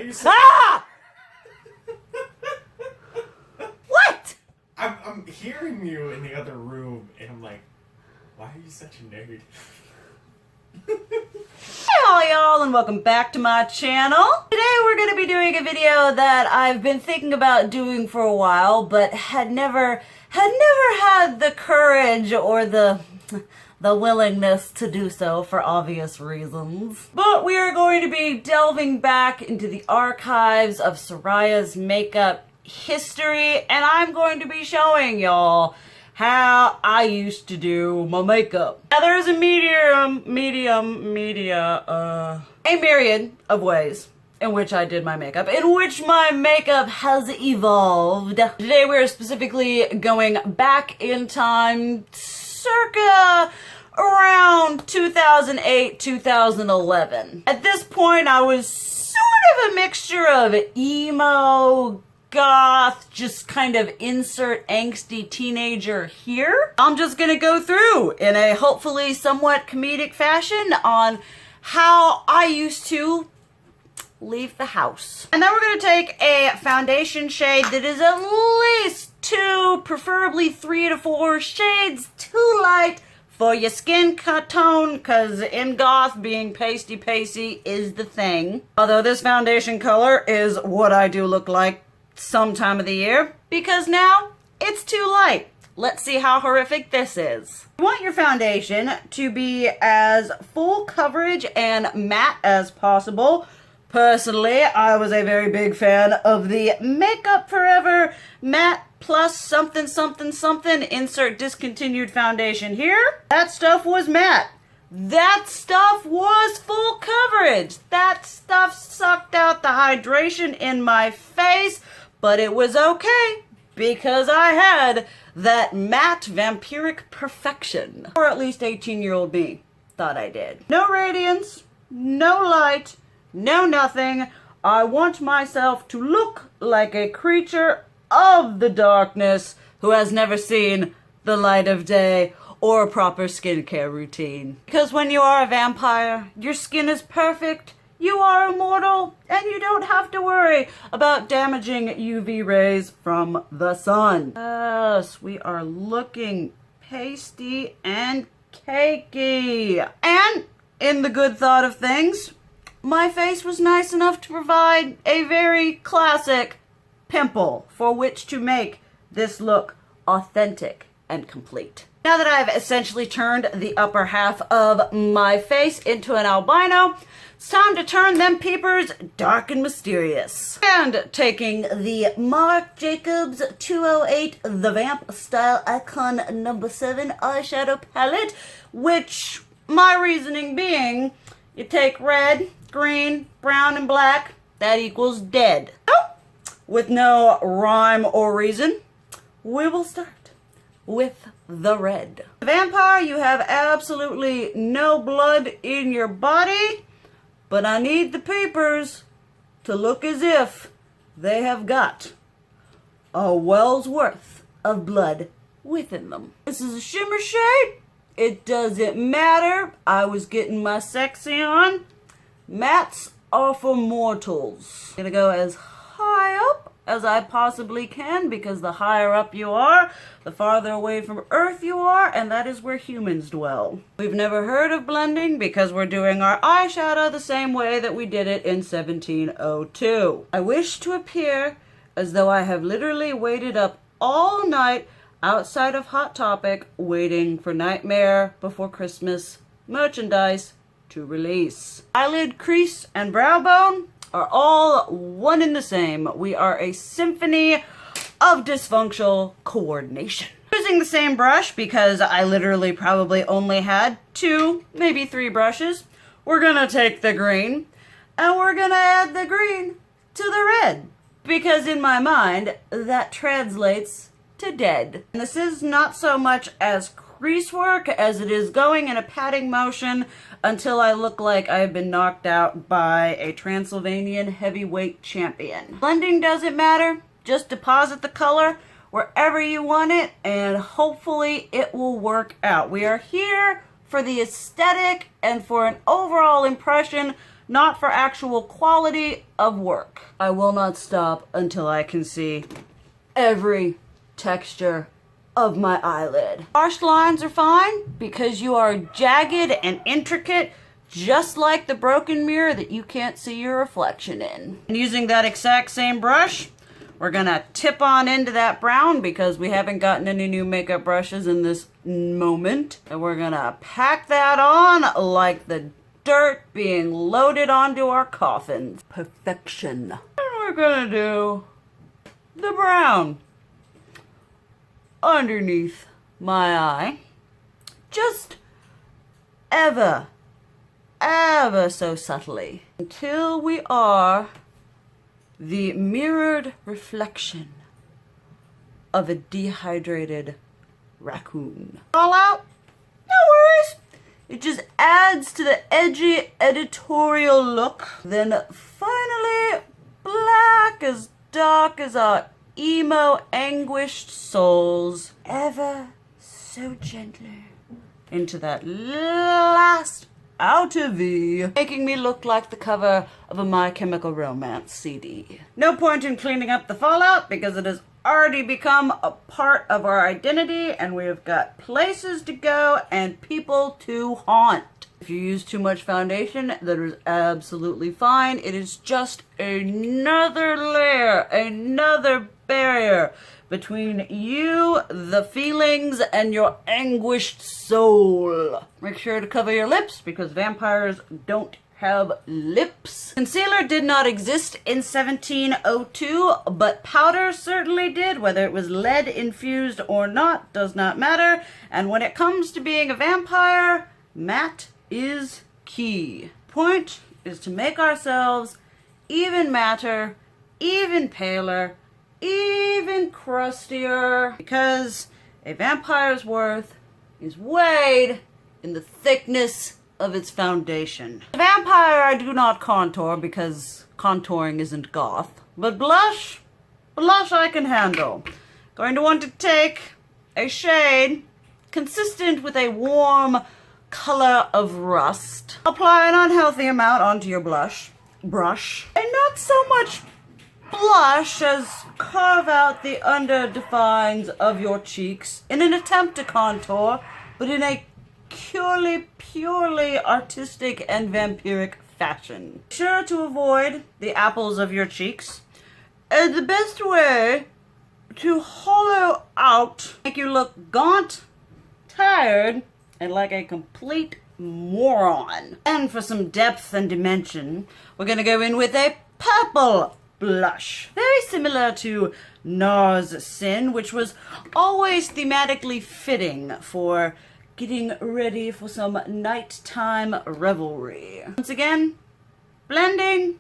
are you so... Ah! What? I'm hearing you in the other room, and I'm like, why are you such a nerd? Hello y'all and welcome back to my channel. Today we're going to be doing a video that I've been thinking about doing for a while, but had never had the courage or the willingness to do so for obvious reasons. But we are going to be delving back into the archives of Soraya's makeup history, and I'm going to be showing y'all how I used to do my makeup. Now there's a myriad of ways in which I did my makeup, in which my makeup has evolved. Today we're specifically going back in time, circa around 2008, 2011. At this point I was sort of a mixture of emo, goth, just kind of insert angsty teenager here. I'm just gonna go through in a hopefully somewhat comedic fashion on how I used to leave the house. And then we're gonna take a foundation shade that is at least 2, preferably 3 to 4 shades too light for your skin tone, because in goth, being pasty is the thing. Although this foundation color is what I do look like some time of the year, because now it's too light. Let's see how horrific this is. You want your foundation to be as full coverage and matte as possible. Personally, I was a very big fan of the Makeup Forever Matte Plus something, insert discontinued foundation here. That stuff was matte. That stuff was full coverage. That stuff sucked out the hydration in my face, but it was okay because I had that matte vampiric perfection. Or at least 18-year-old me thought I did. No radiance, no light, no nothing. I want myself to look like a creature of the darkness who has never seen the light of day or a proper skincare routine. Because when you are a vampire, your skin is perfect, you are immortal, and you don't have to worry about damaging UV rays from the sun. Yes, we are looking pasty and cakey. And in the good thought of things, my face was nice enough to provide a very classic pimple for which to make this look authentic and complete. Now that I've essentially turned the upper half of my face into an albino, it's time to turn them peepers dark and mysterious. And taking the Marc Jacobs 208 The Vamp Style Icon No. 7 eyeshadow palette, which my reasoning being, you take red, green, brown, and black, that equals dead. So, with no rhyme or reason, we will start with the red. Vampire, you have absolutely no blood in your body, but I need the peepers to look as if they have got a well's worth of blood within them. This is a shimmer shade. It doesn't matter. I was getting my sexy on. Mattes are for mortals. I'm gonna go as high up as I possibly can, because the higher up you are, the farther away from Earth you are, and that is where humans dwell. We've never heard of blending because we're doing our eyeshadow the same way that we did it in 1702. I wish to appear as though I have literally waited up all night outside of Hot Topic waiting for Nightmare Before Christmas merchandise to release. Eyelid crease and brow bone are all one and the same. We are a symphony of dysfunctional coordination. Using the same brush, because I literally probably only had 2, maybe 3 brushes, we're gonna take the green and we're gonna add the green to the red, because in my mind that translates to dead. And this is not so much as crease work as it is going in a patting motion until I look like I've been knocked out by a Transylvanian heavyweight champion. Blending doesn't matter, just deposit the color wherever you want it and hopefully it will work out. We are here for the aesthetic and for an overall impression, not for actual quality of work. I will not stop until I can see every texture of my eyelid. Harsh lines are fine because you are jagged and intricate, just like the broken mirror that you can't see your reflection in. And using that exact same brush, we're gonna tip on into that brown because we haven't gotten any new makeup brushes in this moment. And we're gonna pack that on like the dirt being loaded onto our coffins. Perfection. And we're gonna do the brown underneath my eye. Just ever so subtly until we are the mirrored reflection of a dehydrated raccoon. All out? No worries. It just adds to the edgy editorial look. Then finally, black as dark as our emo anguished souls, ever so gently into that last outer V, making me look like the cover of a My Chemical Romance CD. No point in cleaning up the fallout because it has already become a part of our identity and we've got places to go and people to haunt. If you use too much foundation, that is absolutely fine. It is just another layer, another barrier between you, the feelings, and your anguished soul. Make sure to cover your lips because vampires don't have lips. Concealer did not exist in 1702, but powder certainly did. Whether it was lead infused or not does not matter. And when it comes to being a vampire, matte is key. Point is to make ourselves even matter, even paler, even crustier, because a vampire's worth is weighed in the thickness of its foundation. A vampire I do not contour because contouring isn't goth, but blush I can handle. Going to want to take a shade consistent with a warm color of rust. Apply an unhealthy amount onto your brush, and not so much blush as carve out the under defines of your cheeks in an attempt to contour, but in a purely artistic and vampiric fashion. Sure to avoid the apples of your cheeks. And the best way to hollow out, make you look gaunt, tired, and like a complete moron. And for some depth and dimension, we're gonna go in with a purple blush. Very similar to NARS Sin, which was always thematically fitting for getting ready for some nighttime revelry. Once again, blending,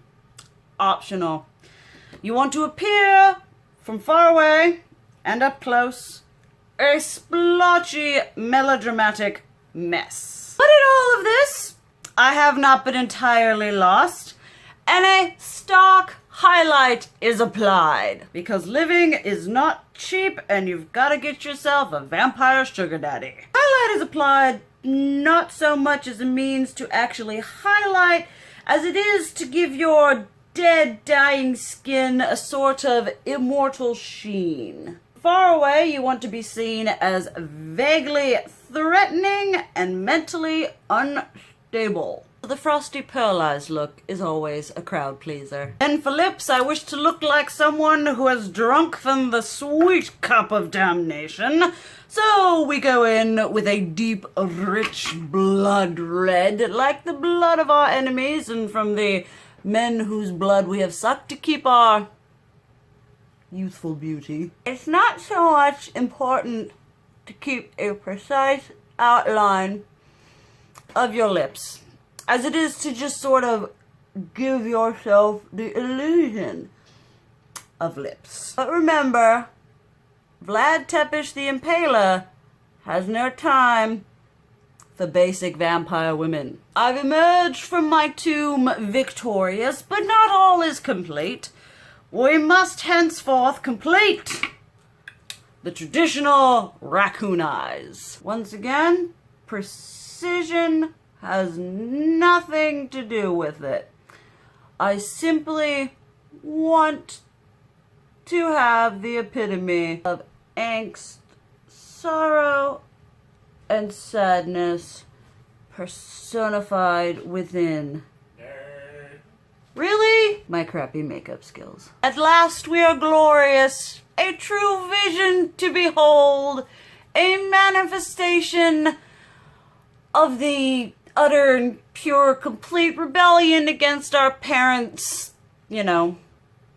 optional. You want to appear from far away and up close, a splotchy, melodramatic mess. But in all of this, I have not been entirely lost, and a stark highlight is applied, because living is not cheap and you've got to get yourself a vampire sugar daddy. Highlight is applied not so much as a means to actually highlight as it is to give your dead, dying skin a sort of immortal sheen. Far away, you want to be seen as vaguely threatening and mentally unstable. The frosty pearlized look is always a crowd pleaser. And for lips, I wish to look like someone who has drunk from the sweet cup of damnation. So we go in with a deep, rich blood red, like the blood of our enemies and from the men whose blood we have sucked to keep our youthful beauty. It's not so much important to keep a precise outline of your lips as it is to just sort of give yourself the illusion of lips. But remember, Vlad Tepes the Impaler has no time for basic vampire women. I've emerged from my tomb victorious, but not all is complete. We must henceforth complete the traditional raccoon eyes. Once again, precision has nothing to do with it. I simply want to have the epitome of angst, sorrow, and sadness personified within. Nerd. Really? My crappy makeup skills. At last we are glorious, a true vision to behold, a manifestation of the utter and pure complete rebellion against our parents, you know,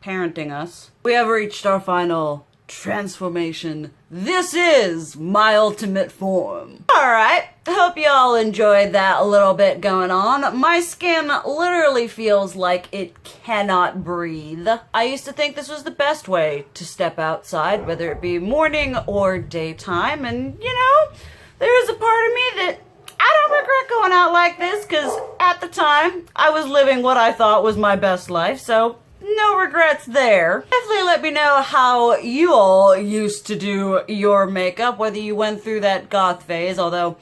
parenting us. We have reached our final transformation. This is my ultimate form. Alright, hope you all enjoyed that little bit going on. My skin literally feels like it cannot breathe. I used to think this was the best way to step outside, whether it be morning or daytime, and you know, there is a part of me that I don't regret going out like this, because at the time, I was living what I thought was my best life, so no regrets there. Definitely let me know how you all used to do your makeup, whether you went through that goth phase, although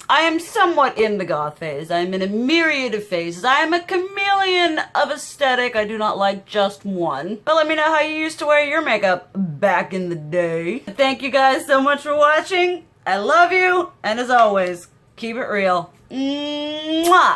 I am somewhat in the goth phase. I am in a myriad of phases. I am a chameleon of aesthetic. I do not like just one. But let me know how you used to wear your makeup back in the day. Thank you guys so much for watching. I love you, and as always, keep it real. Mwah!